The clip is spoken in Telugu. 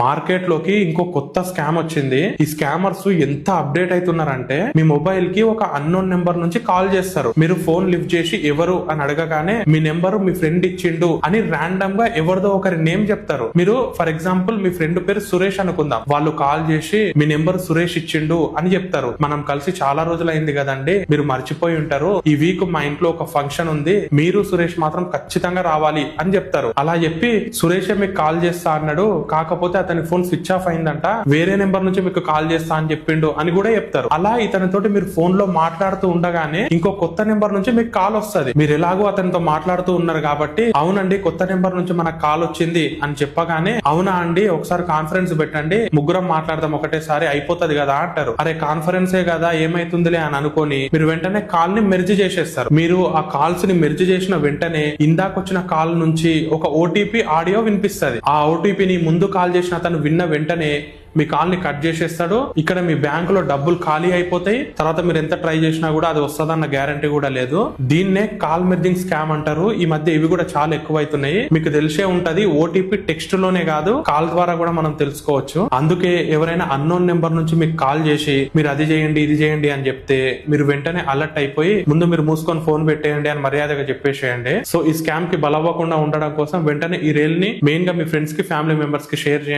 మార్కెట్ లోకి ఇంకో కొత్త స్కామ్ వచ్చింది. ఈ స్కామర్స్ ఎంత అప్డేట్ అవుతున్నారంటే మీ మొబైల్ కి ఒక అన్నోన్ నెంబర్ నుంచి కాల్ చేస్తారు. మీరు ఫోన్ లిఫ్ట్ చేసి ఎవరు అని అడగగానే మీ నెంబర్ మీ ఫ్రెండ్ ఇచ్చిండు అని రాండమ్ గా ఎవరిదో ఒకరి నేమ్ చెప్తారు. మీరు ఫర్ ఎగ్జాంపుల్ మీ ఫ్రెండ్ పేరు సురేష్ అనుకుందాం. వాళ్ళు కాల్ చేసి మీ నెంబర్ సురేష్ ఇచ్చిండు అని చెప్తారు. మనం కలిసి చాలా రోజులైంది కదండి, మీరు మర్చిపోయి ఉంటారు, ఈ వీక్ మా ఇంట్లో ఒక ఫంక్షన్ ఉంది, మీరు సురేష్ మాత్రం ఖచ్చితంగా రావాలి అని చెప్తారు. అలా చెప్పి సురేషే మీకు కాల్ చేస్తా అన్నాడు, కాకపోతే అతని ఫోన్ స్విచ్ ఆఫ్ అయిందంట, వేరే నెంబర్ నుంచి మీకు కాల్ చేస్తా అని చెప్పిండు అని కూడా చెప్తారు. అలా ఇతనితోటి మీరు ఫోన్ లో మాట్లాడుతూ ఉండగానే ఇంకో కొత్త నెంబర్ నుంచి మీకు కాల్ వస్తుంది. మీరు ఎలాగో అతనితో మాట్లాడుతూ ఉన్నారు కాబట్టి అవునండి కొత్త నెంబర్ నుంచి మనకు కాల్ వచ్చింది అని చెప్పగానే అవునా అండి ఒకసారి కాన్ఫరెన్స్ పెట్టండి, ముగ్గురం మాట్లాడదాం ఒకటేసారి అయిపోతుంది కదా అంటారు. అరే కాన్ఫరెన్సే కదా ఏమైతుందిలే అని అనుకొని మీరు వెంటనే కాల్ ని మెర్జ్ చేసేస్తారు. మీరు ఆ కాల్స్ ని మెర్జ్ చేసిన వెంటనే ఇందాకొచ్చిన కాల్ నుంచి ఒక ఓటీపీ ఆడియో వినిపిస్తుంది. ఆ ఓటీపీని ముందు కాల్ చేసిన అతను విన్న వెంటనే మీ కాల్ ని కట్ చేసేస్తాడు. ఇక్కడ మీ బ్యాంక్ లో డబ్బులు ఖాళీ అయిపోతాయి. తర్వాత మీరు ఎంత ట్రై చేసినా కూడా అది వస్తుందన్న గ్యారంటీ కూడా లేదు. దీన్నే కాల్ మెర్జింగ్ స్కామ్ అంటారు. ఈ మధ్య ఇవి కూడా చాలా ఎక్కువైతున్నాయి. మీకు తెలిసే ఉంటది, ఓటీపీ టెక్స్ట్ లోనే కాదు కాల్ ద్వారా కూడా మనం తెలుసుకోవచ్చు. అందుకే ఎవరైనా అన్నోన్ నెంబర్ నుంచి మీకు కాల్ చేసి మీరు అది చేయండి ఇది చేయండి అని చెప్తే మీరు వెంటనే అలర్ట్ అయిపోయి ముందు మీరు మూసుకొని ఫోన్ పెట్టేయండి అని మర్యాదగా చెప్పేసేయండి. సో ఈ స్కామ్ కి బలవ్వకుండా ఉండడం కోసం వెంటనే ఈ రీల్ ని మెయిన్ గా మీ ఫ్రెండ్స్ కి ఫ్యామిలీ మెంబర్స్ కి షేర్ చేయండి.